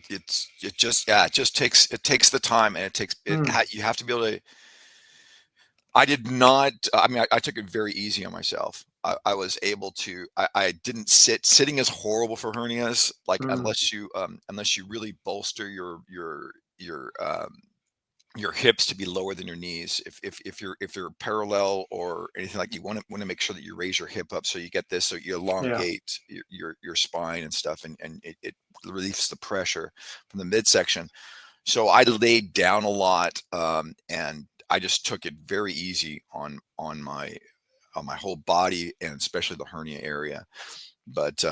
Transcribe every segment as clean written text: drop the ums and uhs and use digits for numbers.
it just takes the time, and you have to be able to. I did not. I mean, I took it very easy on myself. I was able to. I didn't sitting is horrible for hernias. Like Mm. unless you really bolster your hips to be lower than your knees. If they're parallel or anything, like, you want to make sure that you raise your hip up so you get this, so you Yeah. elongate your spine and stuff, and it relieves the pressure from the midsection. So I laid down a lot, and I just took it very easy on my whole body, and especially the hernia area. But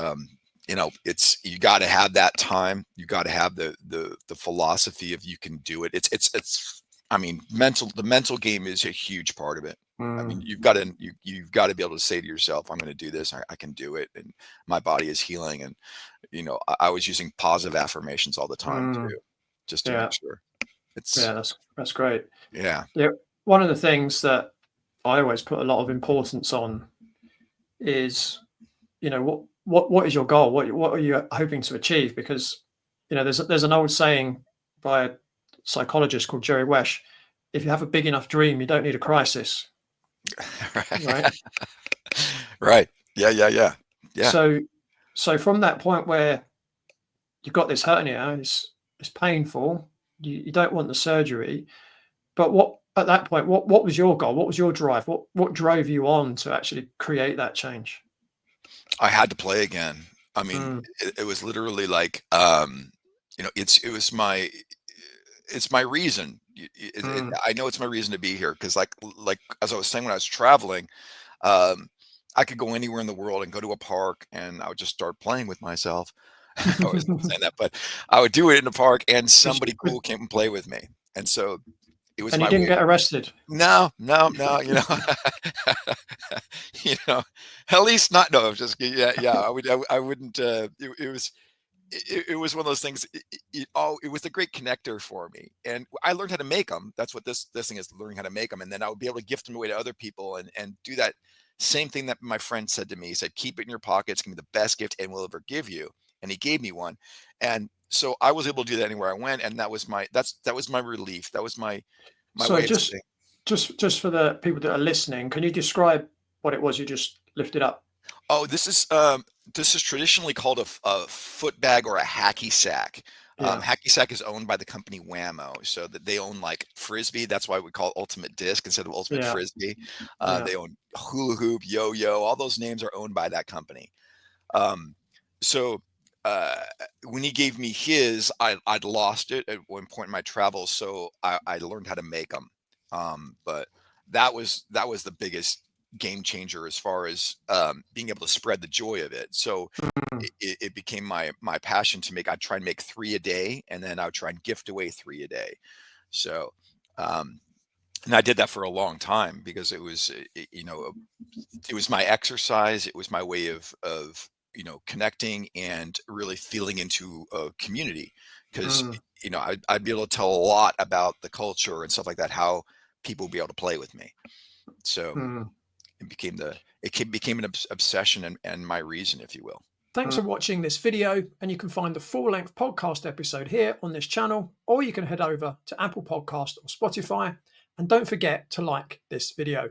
it's you got to have that time. You got to have the philosophy of you can do it. It's. I mean, the mental game is a huge part of it. I mean, Mm. you've got to be able to say to yourself, "I'm going to do this. I can do it," and my body is healing. And I was using positive affirmations all the time Mm. too, just to make Yeah. sure. It's Yeah. That's great. Yeah. Yeah. One of the things that I always put a lot of importance on is, what is your goal? What are you hoping to achieve? Because, there's an old saying by a psychologist called Jerry Wesh: if you have a big enough dream, you don't need a crisis, right? Right. Yeah, yeah, yeah. Yeah. So, from that point where you've got this hernia, it's painful. You don't want the surgery, but what at that point, what was your goal? What was your drive? What drove you on to actually create that change? I had to play again. I mean, Mm. it was literally like, it's my reason. Mm. I know it's my reason to be here because, like as I was saying, when I was traveling, um, I could go anywhere in the world and go to a park, and I would just start playing with myself. I was not saying that, but I would do it in the park, and Was- somebody was- cool came and play with me, and so it was and you my didn't way. get arrested. No, no, no, you know, at least not. No, I'm just yeah, yeah. I wouldn't. It was one of those things. It was a great connector for me, and I learned how to make them. That's what this thing is, learning how to make them, and then I would be able to gift them away to other people, and do that same thing that my friend said to me. He said, "Keep it in your pocket. It's gonna be the best gift anyone will ever give you." And he gave me one, and so I was able to do that anywhere I went, and that was my relief. That was my So way of just saying. just for the people that are listening, can you describe what it was you just lifted up? Oh, this is traditionally called a foot bag or a hacky sack. Yeah. Hacky sack is owned by the company Whammo, so that they own like Frisbee. That's why we call it Ultimate Disc instead of Ultimate Yeah. Frisbee. Yeah. They own Hula Hoop, Yo-Yo. All those names are owned by that company. Um, so uh, when he gave me his, I'd lost it at one point in my travels, so I learned how to make them. But that was the biggest game changer as far as being able to spread the joy of it. So Mm. it became my passion to make. I'd try and make 3 a day, and then I would try and gift away 3 a day. So um, and I did that for a long time because it was my exercise. It was my way of connecting and really feeling into a community, because Mm. I'd be able to tell a lot about the culture and stuff like that, how people would be able to play with me. So Mm. became an obsession, and my reason, if you will. Thanks for watching this video, and you can find the full-length podcast episode here on this channel, or you can head over to Apple Podcast or Spotify, and don't forget to like this video.